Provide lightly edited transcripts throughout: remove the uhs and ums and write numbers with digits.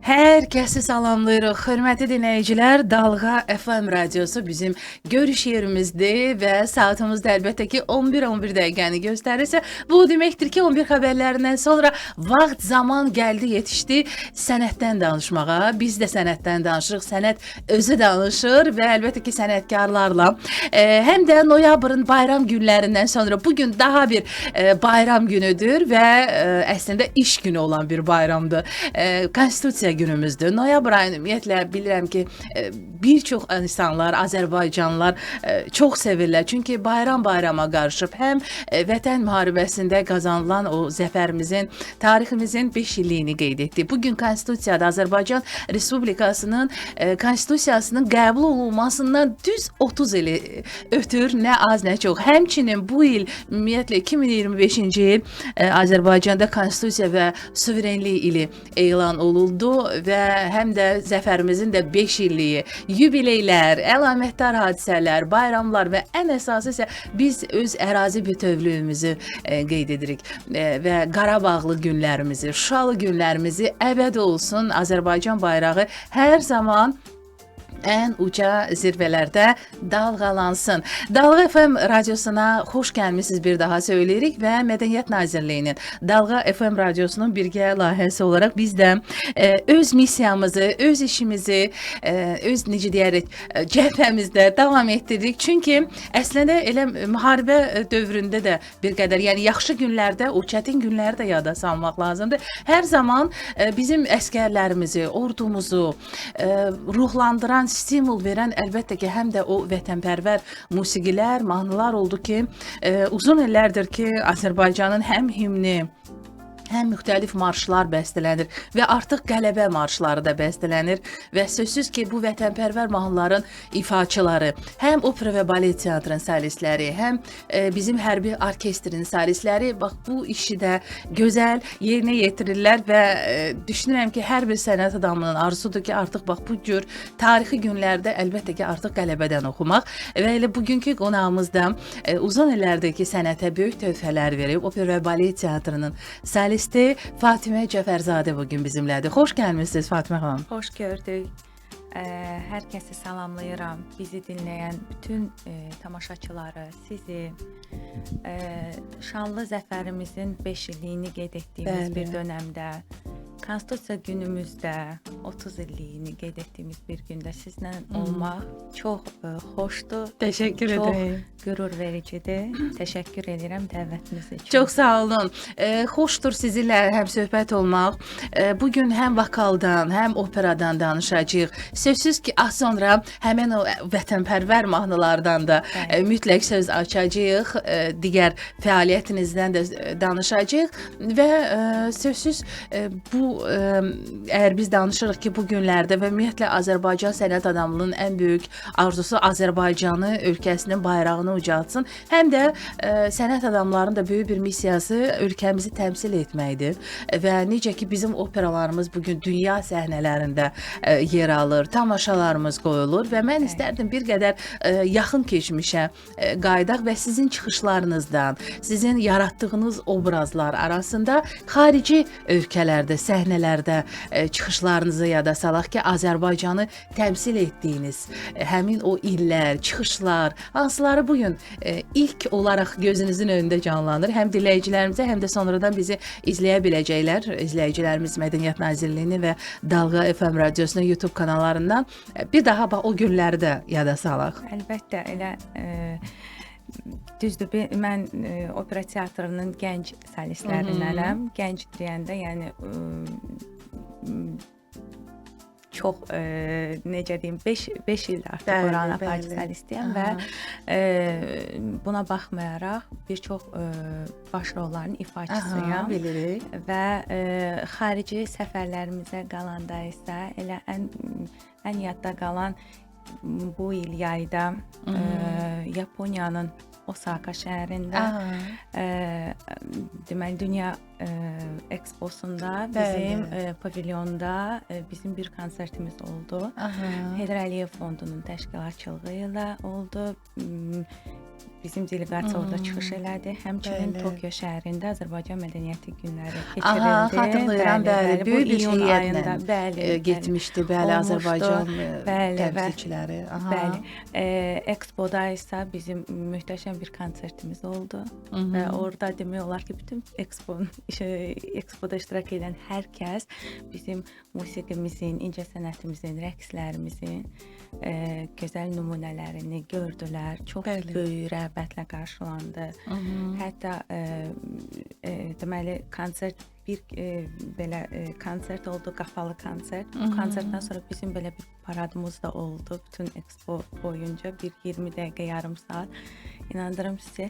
Hər kəsi salamlayırıq. Hörmətli dinləyicilər, Dalğa FM radiosu bizim görüş yerimizdir və saatımız da əlbəttə ki 11 dəqiqəni göstərirsə, bu deməkdir ki 11 xəbərlərindən sonra vaxt, zaman gəldi, yetişdi sənətdən danışmağa. Biz də sənətdən danışırıq, sənət özü danışır və əlbəttə ki sənətkarlarla. Həm də noyabrın bayram günlərindən sonra bugün daha bir bayram günüdür və əslində iş günü olan bir bayramdır. Konstitusiya günümüzdür. Noyabr ayını ümumiyyətlə bilirəm ki, bir çox insanlar, Azərbaycanlılar çox sevirlər. Çünki bayram-bayrama qarışıb həm vətən müharibəsində qazanılan o zəfərimizin, tariximizin 5 illiyini qeyd etdik. Bugün Konstitusiyada Azərbaycan Respublikasının Konstitusiyasının qəbul olunmasından düz 30 ili ötür, nə az, nə çox. Həmçinin bu il ümumiyyətlə 2025-ci il Azərbaycanda Konstitusiya və suverenlik ili elan olundu və həm də zəfərimizin də 5 illiyi, yubileylər, əlamətdar hadisələr, bayramlar və ən əsası isə biz öz ərazi bütövlüyümüzü qeyd edirik və Qarabağlı günlərimizi, Şuşalı günlərimizi əbədi olsun. Azərbaycan bayrağı hər zaman ən uca zirvələrdə dalğalansın. Dalğa FM radiosuna xoş gəlmisiniz bir daha söyləyirik və Mədəniyyət Nazirliyinin Dalğa FM radiosunun birgə layihəsi olaraq biz də öz missiyamızı, öz işimizi, öz necə deyərik, cəhbəmizdə davam etdiririk. Çünki əslində elə müharibə dövründə də bir qədər, yəni yaxşı günlərdə, o çətin günləri də yada salmaq lazımdır. Hər zaman bizim əskərlərimizi, ordumuzu ruhlandıran, stimul verən əlbəttə ki, həm də o vətənpərvər musiqilər, mahnılar oldu ki, uzun illərdir ki, Azərbaycanın həm himni, həm müxtəlif marşlar bəstələnir və artıq qələbə marşları da bəstələnir və sözsüz ki, bu vətənpərvər mahnıların ifaçıları, həm opera və balet teatrın solistləri, həm bizim hərbi orkestrin solistləri, bax bu işi də gözəl yerinə yetirirlər və düşünürəm ki, hər bir sənət adamının arzusudur ki, artıq bax bu cür tarixi günlərdə əlbəttə ki, artıq qələbədən oxumaq və elə bugünkü qonağımız da uzun illərdir ki, sənətə böyük töhfələr verib, opera və balet teatrının solisti Fatimə Cəfərzadə bugün bizimlədir. Xoş gəlmisiniz Fatimə xanım. Xoş gördük. Hər kəsi salamlayıram. Bizi dinləyən bütün tamaşaçıları, sizi, şanlı zəfərimizin 5 illiyini qeyd etdiyimiz bir dönəmdə, Konstitusiya günümüzdə 30 illiyini qeyd etdiyimiz bir gündə sizlə olmaq çox xoşdur. Təşəkkür edirəm. Çox qürur vericidir. Təşəkkür edirəm dəvətiniz üçün. Çox sağ olun. Xoşdur sizinlə həm söhbət olmaq. Bugün həm vokaldan, həm operadan danışacağıq. Sözsüz ki, az sonra həmin o vətənpərvər mahnılardan da mütləq söz açacağıq. Digər fəaliyyətinizdən də danışacağıq və sözsüz bu əgər biz danışırıq ki, bu günlərdə və ümumiyyətlə Azərbaycan sənət adamlığının ən böyük arzusu Azərbaycanı, ölkəsinin bayrağını ucaltsın. Həm də sənət adamlarının da böyük bir missiyası ölkəmizi təmsil etməkdir və necə ki, bizim operalarımız bugün dünya səhnələrində yer alır, tamaşalarımız qoyulur və mən istərdim bir qədər yaxın keçmişə qaydaq və sizin çıxışlarınızdan, sizin yaratdığınız obrazlar arasında xarici ölkələrdə, səhnələrdə çıxışlarınızı yada salaq ki, Azərbaycanı təmsil etdiyiniz həmin o illər, çıxışlar, hansıları bugün ilk olaraq gözünüzün önündə canlanır. Həm dinləyicilərimizə, həm də sonradan bizi izləyə biləcəklər. İzləyicilərimiz Mədəniyyət Nazirliyini və Dalğa FM radiosunun YouTube kanallarından bir daha o günləri də yada salaq. Əlbəttə, elə düzdür, mən opera teatrının gənc solistlərindənəm. Gənc deyəndə, yəni çox, necə deyim, 5 il artıq oranı aparıcı solistiyəm və buna baxmayaraq bir çox baş rolların ifaçısıyam. Bilirik. Və xarici səfərlərimizə qalanda isə elə ən yadda qalan bu il yayda Yaponiyanın Osaka şəhərində deməli Dünya Eksposunda bizim pavilyonda bizim bir konsertimiz oldu. Heydər Əliyev Fondunun təşkilatçılığı ilə oldu. bizim deleqasiya orada çıxış elədi. Həmçinin Bəli. Tokyo şəhərində Azərbaycan mədəniyyəti günləri Aha, keçirildi. xatırlayıram, bəli. Bu Böyük bir iyun heyətlə ayında, bəli, getmişdi, bəli, olmuşdu. Azərbaycan Bəli, və- təmsilçiləri. Aha. Bəli. Expoda isə bizim möhtəşəm bir konsertimiz oldu və orada demək olar ki, bütün Expoda iştirak edən hər kəs bizim musiqimizin, incəsənətimizin, rəqslərimizin gözəl nümunələrini gördülər. Çox Bəli. böyük rəğbətlə qarşılandı. Hətta deməli konsert bir belə konsert oldu, qapalı konsert. Bu konsertdən sonra bizim belə bir paradımız da oldu. Bütün Expo boyunca bir 20 dəqiqə, yarım saat. İnandırım sizə,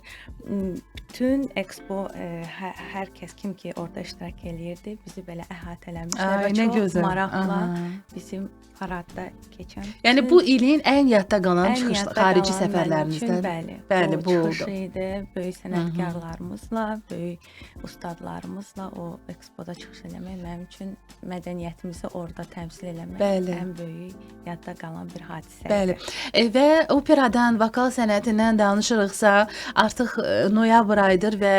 bütün Expo hər kəs kim ki orada iştirak eləyirdi, bizi belə əhatələmişlər Ay, və nə çox gözəl. maraqla Aha. bizim paradda keçən. Yəni bütün- bu ilin ən yadda qalan ən çıxış yadda xarici qalan mənim səfərlərinizdən. üçün, bəli, Bəli, bu çıxış oldu. idi. Böyük sənətkarlarımızla, böyük ustadlarımızla o Expoda çıxış eləmək mənim üçün mədəniyyətimizi orada təmsil eləmək Bəli. ən böyük yadda qalan bir hadisə. Bəli. Və operadan, vokal sənətindən danışırıqsa, artıq noyabr ayıdır və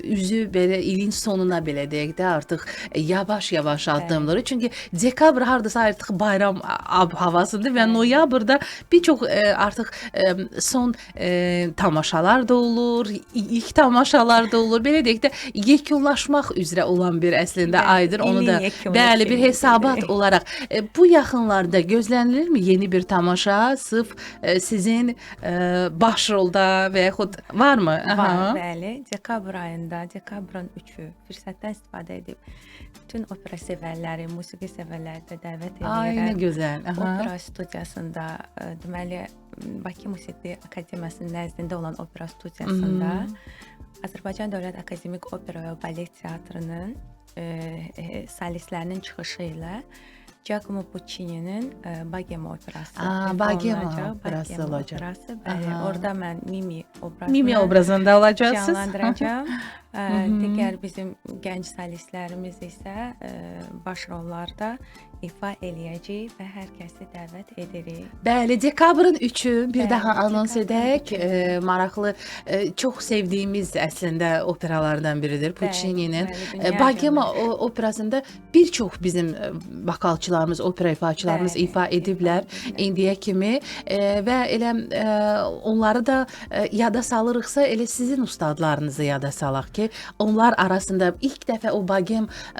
üzü belə ilin sonuna belə deyək də artıq yavaş-yavaş addımlayır. Çünki dekabr hardasa artıq bayram havasıdır və noyabrda bir çox artıq son tamaşalar da olur, ilk tamaşalar da olur. Belə deyək də yekunlaşmaq üzrə olan bir əslində Bəli, aydır. Onu da ilin yekunu bəli bir kimi hesabat deyirik. olaraq bu yaxınlarda gözlənilirmi yeni bir tamaşa sırf sizin başrolda və yaxud varmı? Var, bəli. Dekabr ayında, dekabrın 3-ü fürsətdən istifadə edib bütün opera sevərləri, musiqi sevərləri də dəvət Ay, nə edirəm. gözəl. Aha. Opera studiyasında, deməli Bakı Musiqi Akademiyasının nəzdində olan opera studiyasında Azərbaycan Dövlət Akademik Opera və Balet Teatrının solistlərinin çıxışı ilə Giacomo Puccini'nin Bogema operası. Bogema olunacaq. operası Bogema olacaq. operası, bəli. Aha. Orada mən Mimi obrazını Mimi obrazında olacaqsınız. canlandıracağam. Digər bizim gənc solistlərimiz isə başrollarda ifa eləyəcək və hər kəsi dəvət edirik. Bəli, dekabrın 3-ü bir Bəli, daha anons dekabrın edək. Maraqlı, çox sevdiyimiz əslində operalardan biridir Puccini'nin. bəli, dünya Bogema operasında bir çox bizim vokalçılarımız, opera ifaçılarımız Bəli, ifa ediblər ediblər. indiyə kimi və elə onları da yada salırıqsa elə sizin ustadlarınızı yada salaq ki, onlar arasında ilk dəfə o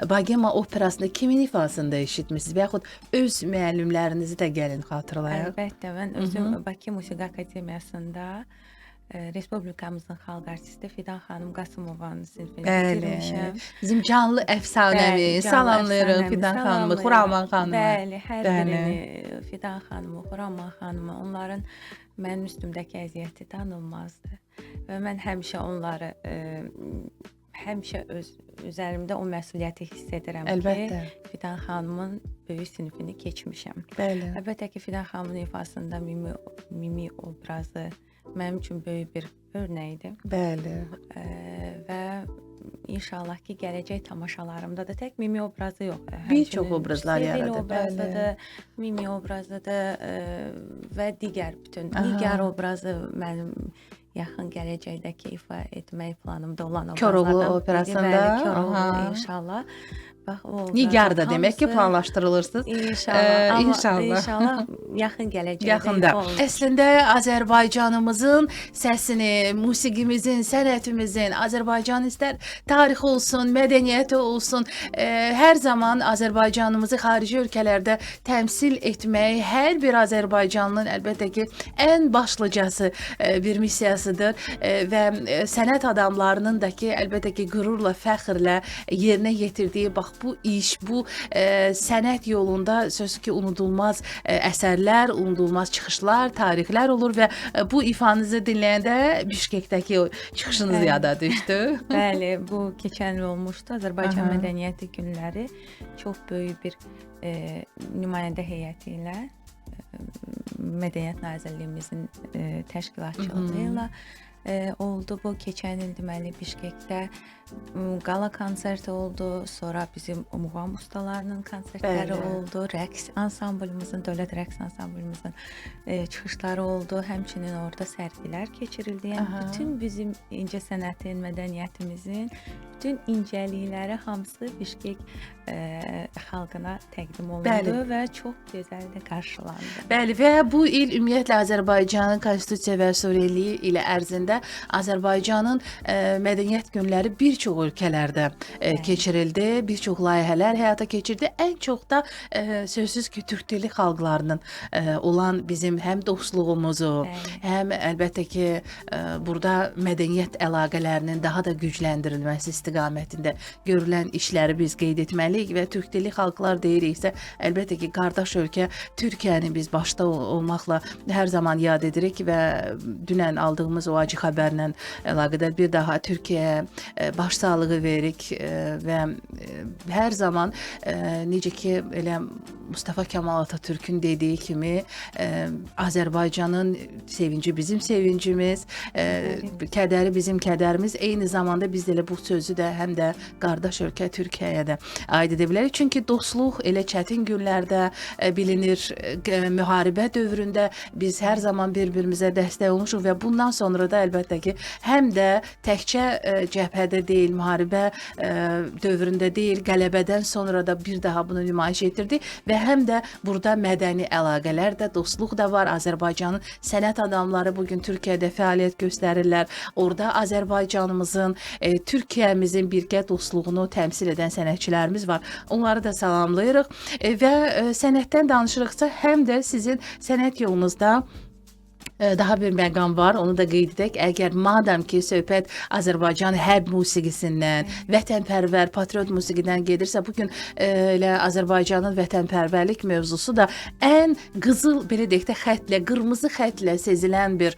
Bogema operasında kimin ifasında eşitmisiniz və yaxud öz müəllimlərinizi də gəlin xatırlayaq. Əlbəttə, mən özüm Bakı Musiqi Akademiyasında Respublikamızın xalq artisti Fidan xanım Qasımovanın sinifini bitirmişəm. Bizim canlı əfsanəmiz. Salamlayırıq Fidan xanımı, Xuraman xanımı. Bəli, hər birini Fidan xanımı, Xuraman xanımı, onların mənim üstümdəki əziyyəti danılmazdı. Və mən həmişə onları həmişə öz üzərimdə o məsuliyyəti hiss edirəm Əlbəttə. ki, Fidan xanımın böyük sinifini keçmişəm. Bəli. Əlbəttə ki, Fidan xanımın ifasında Mimi obrazı mənim üçün böyük bir örnəkdir. Bəli. Və inşallah ki, gələcək tamaşalarımda da tək Mimi obrazı yox. Bir çox obrazlar Sevil yaradır. obrazıdır, Mimi obrazıdır və digər bütün Nigar obrazı mənim yaxın gələcəkdəki ifa etmək planımda olan obrazlardan Koroğlu operasında. Bəli, Koroğlu inşallah. Bax, o Nigar da demək ki, hamısı- planlaşdırılırsınız. İnşallah. Amma İnşallah. İnşallah yaxın gələcəkdə. Yaxında. ifa olacaq. Əslində Azərbaycanımızın səsini, musiqimizin, sənətimizin, Azərbaycan istər tarixi olsun, mədəniyyəti olsun, hər zaman Azərbaycanımızı xarici ölkələrdə təmsil etmək hər bir Azərbaycanlının əlbəttə ki, ən başlıcası bir missiyasıdır və sənət adamlarının da ki, əlbəttə ki, qürurla, fəxrlə yerinə yetirdiyi bax bu iş, bu sənət yolunda söz ki, unudulmaz əsərlər, unudulmaz çıxışlar, tarixlər olur və bu ifanızı dinləyəndə Bişkekdəki o çıxışınız yada düşdü. Bəli, bu keçən il olmuşdu. Azərbaycan Mədəniyyəti Günləri çox böyük bir nümayəndə heyəti ilə Mədəniyyət Nazirliyimizin təşkilatçılığı ilə oldu. Bu keçən il deməli Bişkekdə qala konserti oldu. Sonra bizim muğam ustalarının konsertləri Bəli. oldu. Rəqs ansamblimizin, Dövlət Rəqs ansamblimizin çıxışları oldu. Həmçinin orada sərgilər keçirildi. Yəni Aha. bütün bizim incəsənətin, mədəniyyətimizin bütün incəlikləri hamısı Bişkek xalqına təqdim olundu Bəli. və çox gözəl də qarşılandı. Bəli, və bu il ümumiyyətlə Azərbaycanın Konstitusiya və Suriyeliyi ilə ərzində Azərbaycanın mədəniyyət günləri bir çox ölkələrdə keçirildi, bir çox layihələr həyata keçirdi. Ən çox da sözsüz ki, türk dilli xalqlarının olan bizim həm dostluğumuzu, Bəli. həm əlbəttə ki, burada mədəniyyət əlaqələrinin daha da gücləndirilməsi istiqamətində görülən işləri biz qeyd etməliyik və türk dilli xalqlar deyiriksə, əlbəttə ki, qardaş ölkə Türkiyəni biz başda olmaqla hər zaman yad edirik və dünən aldığımız o acı xəbərlə əlaqədar bir daha Türkiyəyə başsağlığı veririk və hər zaman necə ki, elə Mustafa Kemal Atatürk'ün dediyi kimi Azərbaycanın sevinci bizim sevincimiz, kədəri bizim kədərimiz. Eyni zamanda biz elə bu sözü də həm də qardaş ölkə Türkiyəyə də aid edə bilərik. Çünki dostluq elə çətin günlərdə bilinir, müharibə dövründə biz hər zaman bir-birimizə dəstək olmuşuq və bundan sonra da əlbəttə ki, həm də təkcə cəbhədə deyil, müharibə dövründə deyil, qələbədən sonra da bir daha bunu nümayiş etdirdi və həm də burada mədəni əlaqələr də, dostluq da var. Azərbaycanın sənət adamları bugün Türkiyədə fəaliyyət göstərirlər. Orada Azərbaycanımızın, Türkiyəmizin birgə dostluğunu təmsil edən sənətçilərimiz var. Onları da salamlayırıq və sənətdən danışırıqsa, həm də sizin sənət yolunuzda daha bir məqam var, onu da qeyd edək. Əgər madam ki, söhbət Azərbaycan hərb musiqisindən, vətənpərvər, patriot musiqidən gedirsə, bugün elə Azərbaycanın vətənpərvərlik mövzusu da ən qızıl, belə deyək də, xətlə, qırmızı xətlə sezilən bir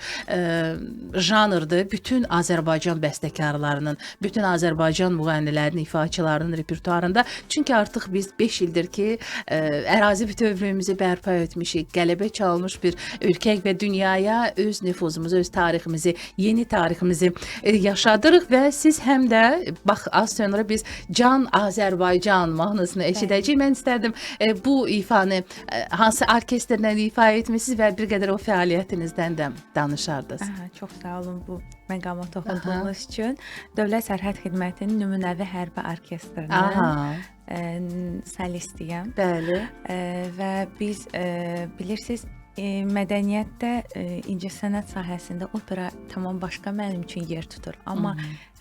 janrdır. Bütün Azərbaycan bəstəkarlarının, bütün Azərbaycan müğənnilərinin, ifaçılarının repertuarında. Çünki artıq biz 5 ildir ki, ərazi bütövlüyümüzü bərpa etmişik, qələbə çalmış bir ölkək və dünyaya öz nüfuzumuzu, öz tariximizi, yeni tariximizi yaşadırıq və siz həm də, bax, az sonra biz Can Azərbaycan mahnısını eşidəcəyik. Mən istərdim bu ifanı hansı orkestrlə ifa etmişsiniz və bir qədər o fəaliyyətinizdən də danışardınız. Çox sağ olun bu məqama toxunduğunuz üçün. Dövlət Sərhəd Xidmətinin nümunəvi hərbi orkestrinin solistiyəm. Bəli. Və biz bilirsiniz, mədəniyyətdə, incəsənət sahəsində opera tamam başqa mənim üçün yer tutur. Amma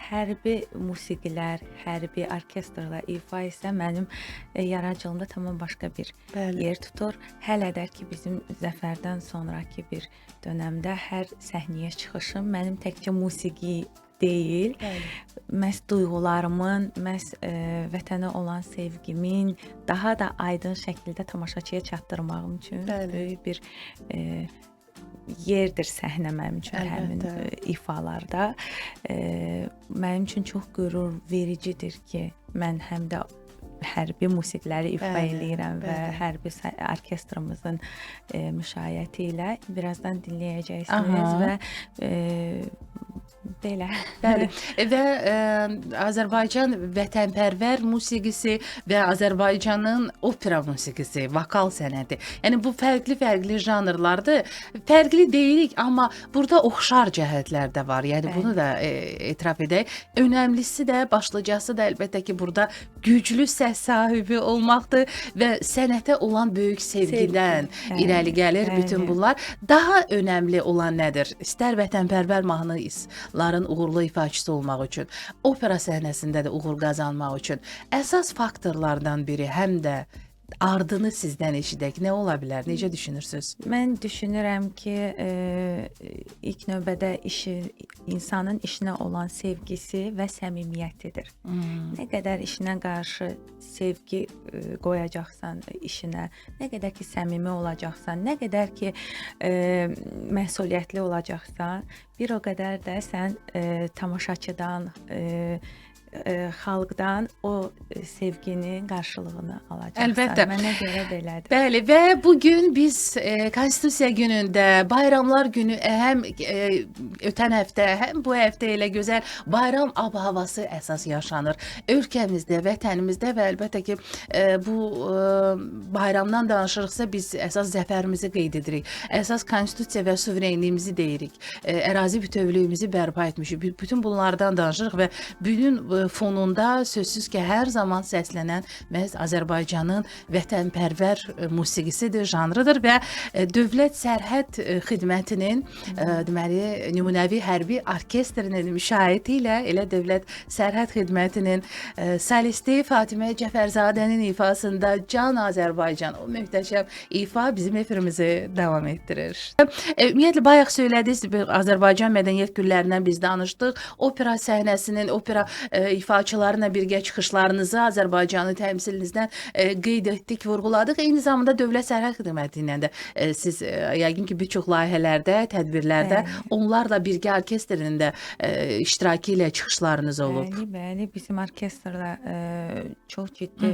hərbi musiqilər, hərbi orkestrla ifa isə mənim yaradıcılığımda tamam başqa bir yer tutur. Hələ də ki, bizim zəfərdən sonraki bir dönəmdə hər səhnəyə çıxışım mənim təkcə musiqi deyil, məhz duyğularımın, məhz vətənə olan sevgimin daha da aydın şəkildə tamaşaçıya çatdırmağım üçün böyük bir yerdir səhnə mənim üçün həmin ifalarda. Mənim üçün çox qürur vericidir ki, mən həm də hərbi musiqiləri ifa eləyirəm və hərbi orkestrımızın müşayiəti ilə birazdan dinləyəcəksiniz və belə. Bəli. Və Azərbaycan vətənpərvər musiqisi və Azərbaycanın opera musiqisi, vokal sənəti. Yəni bu fərqli janrlardır. Fərqli deyirik, amma burada oxşar cəhətlər də var. Yəni bunu da etiraf edək. Önəmlisi də, başlıcası da əlbəttə ki, burada güclü səs sahibi olmaqdır və sənətə olan böyük sevgidən irəli gəlir bütün bunlar. Daha önəmli olan nədir? İstər vətənpərvər mahnıların uğurlu ifaçısı olmaq üçün, opera səhnəsində də uğur qazanmaq üçün əsas faktorlardan biri həm də ardını sizdən eşidək. Nə ola bilər? Necə düşünürsünüz? Mən düşünürəm ki, ilk növbədə insanın işinə olan sevgisi və səmimiyyətidir. Nə qədər işinə qarşı sevgi qoyacaqsan işinə, nə qədər ki səmimi olacaqsan, nə qədər ki məsuliyyətli olacaqsan, bir o qədər də sən tamaşaçıdan xalqdan o sevginin qarşılığını alacaqsan. Əlbəttə. Mənə görə belədir. Bəli və bu gün biz Konstitusiya günündə, Bayramlar günü həm ötən həftə, həm bu həftə ilə gözəl bayram ab-havası əsas yaşanır. Ölkəmizdə, vətənimizdə və əlbəttə ki bu bayramdan danışırıqsa biz əsas zəfərimizi qeyd edirik. Əsas konstitusiya və suverenliyimizi deyirik. Ərazi bütövlüyümüzü bərpa etmişik. Bütün bunlardan danışırıq və bunun fonunda sözsüz ki, hər zaman səslənən məhz Azərbaycanın vətənpərvər musiqisidir, janrıdır və Dövlət Sərhəd Xidmətinin deməli nümunəvi hərbi orkestrinin müşayiəti ilə elə Dövlət Sərhəd Xidmətinin solisti Fatimə Cəfərzadənin ifasında Can Azərbaycan o möhtəşəm ifa bizim efirimizi davam etdirir. Ümumiyyətlə bayaq söylədiniz, Azərbaycan mədəniyyət günlərindən biz danışdıq. Opera səhnəsinin, opera ifaçılarla birgə çıxışlarınızı, Azərbaycanı təmsilinizdən qeyd etdik, vurğuladıq. Eyni zamanda Dövlət Sərhəd Xidməti ilə də siz yəqin ki, bir çox layihələrdə, tədbirlərdə onlarla birgə orkestrin də iştirakı ilə çıxışlarınız olub. Bəli, bizim orkestrla çox ciddi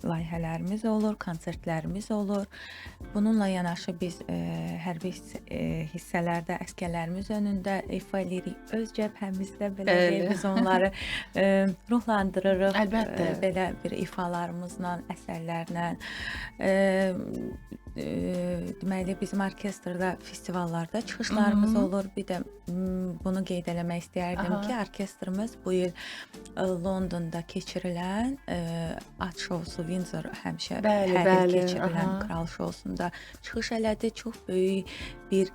layihələrimiz olur, konsertlərimiz olur. Bununla yanaşı biz hərbi hissələrdə əsgərlərimiz önündə ifa edirik. Öz cəbhəmizdə belə biz onları ruhlandırırıq. Əlbəttə. Belə bir ifalarımızla, əsərlərlə. Deməli, bizim orkestrda festivallarda çıxışlarımız olur. Bir də bunu qeyd eləmək istəyərdim ki, orkestrimiz bu il Londonda keçirilən at şousu, Windsor həmişə hər il keçirilən kral şousunda çıxış elədi. Çox böyük bir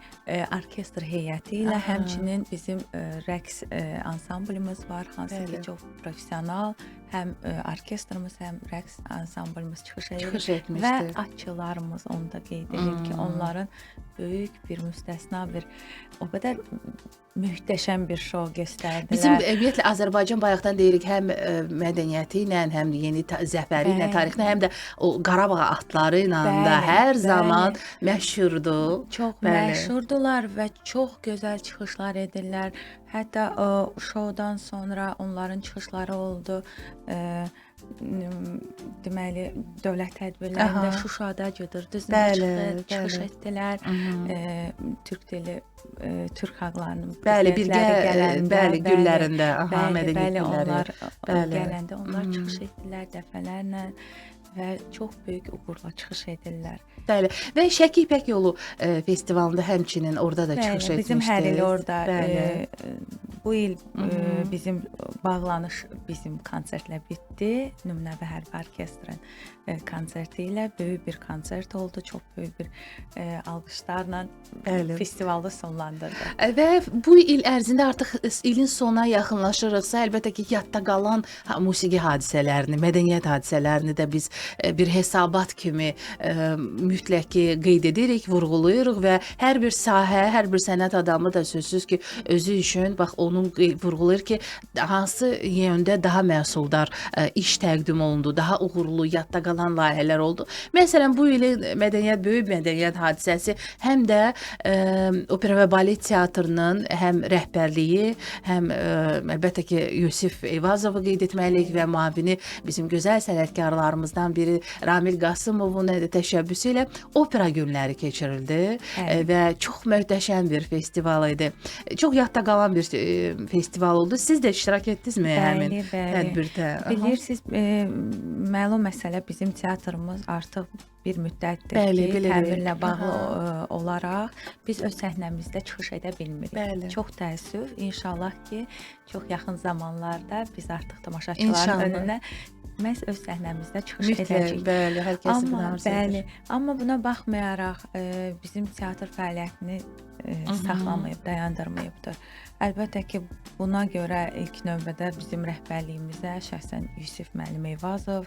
orkestr heyəti ilə, həmçinin bizim rəqs ansamblimiz var, hansı ki, çox professional, həm orkestrimiz, həm rəqs ansamblimiz çıxış edir və atçılarımız, onu da qeyd edim ki, onların böyük bir müstəsna bir, o qədər möhtəşəm bir şou göstərdilər. Bizim ümumiyyətlə Azərbaycan bayaqdan deyirik, həm mədəniyyəti ilə, həm yeni zəfəri ilə, tarixlə, həm də o Qarabağ atları ilə də hər zaman məşhurdur. Çox məşhurdular və çox gözəl çıxışlar edirlər. Hətta o şoudan sonra onların çıxışları oldu. Deməli, dövlət tədbirlərində Şuşada Cıdır düzünə çıxış etdilər. Türk dili, Türk xalqlarının güllərində, mədəniyyət gülləri. onlar Gələndə onlar çıxış etdilər dəfələrlə və çox böyük uğurla çıxış edirlər. Bəli. Və Şəki İpək Yolu festivalında həmçinin orada da çıxış etmişdir. Bizim hər il orada. Bu il bizim bağlanış bizim konsertlə bitdi. Nümunəvi hərbi orkestrin konserti ilə böyük bir konsert oldu. Çox böyük bir alqışlarla festivalı sonlandırdı. Və bu il ərzində artıq ilin sonuna yaxınlaşırıqsa, əlbəttə ki, yadda qalan musiqi hadisələrini, mədəniyyət hadisələrini də biz bir hesabat kimi mütləq ki, qeyd edirik, vurğulayırıq və hər bir sahə, hər bir sənət adamı da sözsüz ki, özü üçün bax onun vurğulayır ki, hansı yöndə daha məhsuldar iş təqdim olundu, daha uğurlu, yadda qalan layihələr oldu. Məsələn, bu ilin böyük mədəniyyət hadisəsi həm də Opera və Balet Teatrının həm rəhbərliyi, həm əlbəttə ki, Yusif Eyvazovu qeyd etməliyik və müavini bizim gözəl sənətkarlarımızdan biri Ramil Qasımovun təşəbbüsü ilə opera günləri keçirildi və çox möhtəşəm bir festival idi. Çox yadda qalan bir festival oldu. Siz də iştirak etdinizmi həmin tədbirdə? Bilirsiniz, məlum məsələ bizim teatrımız artıq bir müddətdir ki, təmirlə bağlı olaraq biz öz səhnəmizdə çıxış edə bilmirik. Çox təəssüf. İnşallah ki, çox yaxın zamanlarda biz artıq tamaşaçıların önünə məhz öz səhnəmizdə çıxış edəcəyik. Hər kəsi buna arzu edir. Amma buna baxmayaraq bizim teatr fəaliyyətini saxlamayıb, dayandırmayıbdır. Əlbəttə ki, buna görə ilk növbədə bizim rəhbərliyimizə şəxsən Yusif müəllim Eyvazov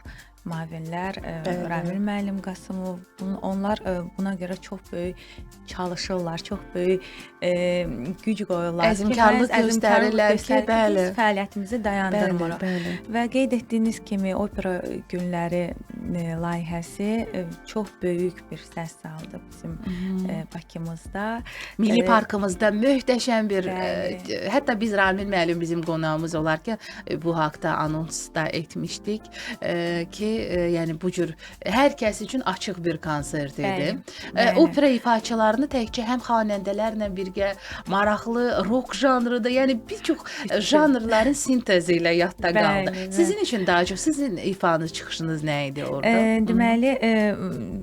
Mavinlər, Bəli. Ramil müəllim Qasımov, onlar buna görə çox böyük çalışırlar, çox böyük güc qoyurlar. Əzmkarlıq göstərirlər ki, bəli. Biz fəaliyyətimizi dayandırmırıq. Bəli. Və qeyd etdiyiniz kimi opera günləri layihəsi çox böyük bir səs saldı bizim Bakımızda. Milli Parkımızda möhtəşəm bir, Bəli. hətta biz Ramil müəllim bizim qonağımız olarkən bu haqda anons da etmişdik ki, yəni bu cür hər kəs üçün açıq bir konsert idi. Bəli, bəli. Opera ifaçılarını təkcə həm xanəndələrlə birgə maraqlı rock janrı da, yəni bir çox janrların sintezi ilə yadda qaldı. Bəli, bəli. Sizin üçün daha çox sizin ifanız, çıxışınız nə idi orada? Deməli,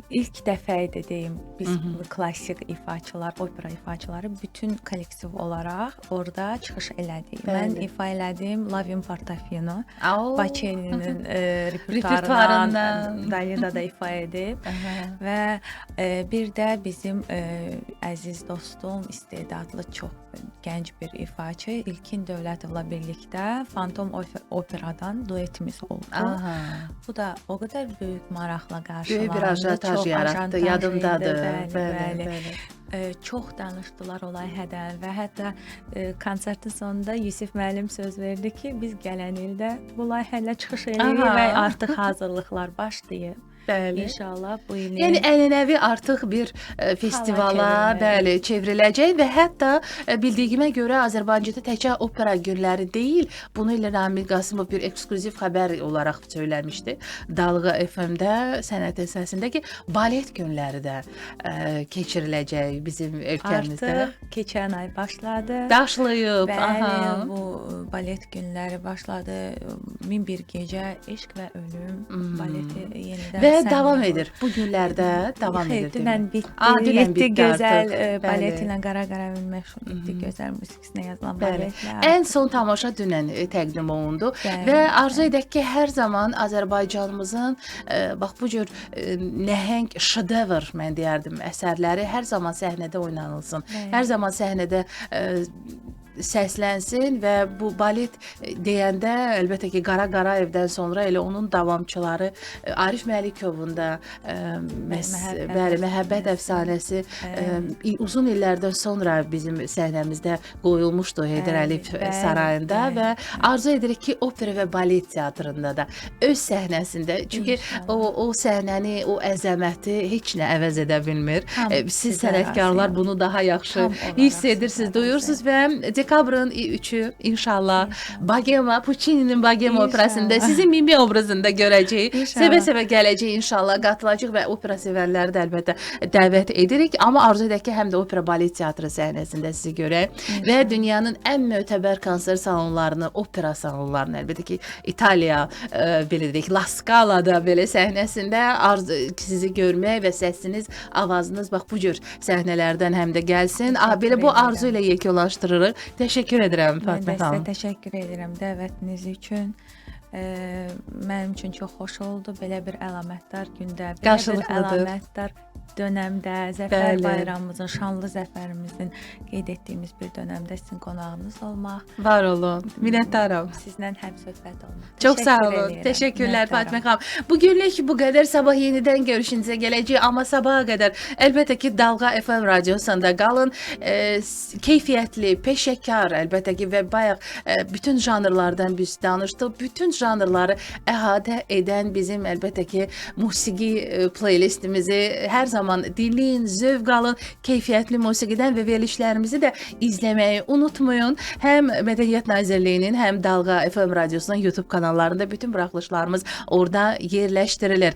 ilk dəfə idi deyim, biz klassik ifaçılar, opera ifaçıları bütün kollektiv olaraq orada çıxış elədik. Mən Bəli. ifa elədim Lavin Portofino, Au. Paçeninin Repertuarından. repertuarından Dalida da ifa edib. Və bir də bizim əziz dostum, istedadlı çox gənc bir ifaçı İlkin Dövlətovla birlikdə Fantom Operadan duetimiz oldu. Aha. Bu da o qədər böyük maraqla qarşılandı. Böyük bir ajantaj çox yaratdı, ajantaj yadımdadır. idi, Bəli, bəli. bəli. Çox danışdılar o layihədən və hətta konsertin sonunda Yusif müəllim söz verdi ki, biz gələn ildə bu layihə ilə çıxış edirik Aha. və artıq hazırlıqlar başlayıb. Bəli. İnşallah bu il. Yəni ənənəvi artıq bir festivala, çevrilməli. bəli, çevriləcək və hətta bildiyimə görə Azərbaycanda təkcə opera günləri deyil, bunu ilə Ramil Qasımov bir eksklüziv xəbər olaraq söyləmişdi. Dalğa FM-də sənət əsasındakı balet günləri də keçiriləcək bizim ölkəmizdə. Artıq keçən ay başladı. Daşlayıb. Bəli, Aha. bu balet günləri başladı. Min bir gecə, eşq və ölüm baleti yenidən Və səhnə davam olur. edir. Bu günlərdə davam Xeyr, edir. dünən bitdi. Dünən Yeddi bitdi gözəl artıq. balet Bəli. ilə Qara Qaravul məşhur etdi gözəl musiqisinə yazılan Bəli. baletlər. Ən son tamaşa dünən təqdim olundu Bəli, və arzu edək ki, hər zaman Azərbaycanımızın bax bu cür nəhəng şedevr mən deyərdim əsərləri hər zaman səhnədə oynanılsın. Bəli. Hər zaman səhnədə səslənsin və bu balet deyəndə əlbəttə ki, Qara Qarayevdən sonra elə onun davamçıları Arif Məlikovun da bəli, Məhəbbət əfsanəsi uzun illərdən sonra bizim səhnəmizdə qoyulmuşdu Heydər Əliyev bəli, sarayında bəli. və arzu edirik ki, opera və balet teatrında da öz səhnəsində, çünki o səhnəni, o əzəməti heç nə əvəz edə bilmir. Siz sənətkarlar bunu daha yaxşı hiss edirsiniz, duyursunuz və dekabrın 3-ü inşallah Bogema, Puccini'nin Bogema operasında sizin mimi obrazında görəcəyik. Sevə-sevə gələcək inşallah, qatılacaq və opera sevərləri də əlbəttə dəvət edirik. Amma arzu edək ki, həm də opera balet teatrı səhnəsində sizi görək və dünyanın ən mötəbər konsert salonlarını, opera salonlarını, əlbəttə ki, İtaliya, belə deyək, La Scala'da belə səhnəsində sizi görmək və səsiniz, avazınız bax bu cür səhnələrdən həm də gəlsin. Belə bu arzu ilə yekunlaşdırırıq. Təşəkkür edirəm Fatma Mən də xanım. sizə təşəkkür edirəm dəvətiniz üçün. Mənim üçün çox xoş oldu belə bir əlamətdar gündə, belə bir Qarşılıqlıdır. əlamətdar dönəmdə, Zəfər Bəli. bayramımızın, şanlı zəfərimizin qeyd etdiyimiz bir dönəmdə sizin qonağınız olmaq, Var olun. Minnətdaram. sizlə həm söhbət olmaq. Çox sağ Təşəkkür olun. edirəm. Təşəkkürlər Minnətdaram. Fatma xanım. Bu günlük bu qədər. Sabah yenidən görüşünüzə gələcək, amma sabaha qədər əlbəttə ki, Dalğa FM radiosunda qalın. Keyfiyyətli, peşəkar əlbəttə ki və bayaq bütün janrlardan biz danışdıq. Bütün janrları əhatə edən bizim əlbəttə ki musiqi playlistimizi hər zaman dinləyin, zövq alın, keyfiyyətli musiqidən və verilişlərimizi də izləməyi unutmayın. Həm Mədəniyyət Nazirliyinin, həm Dalğa FM radiosunun YouTube kanallarında bütün buraxılışlarımız orada yerləşdirilir.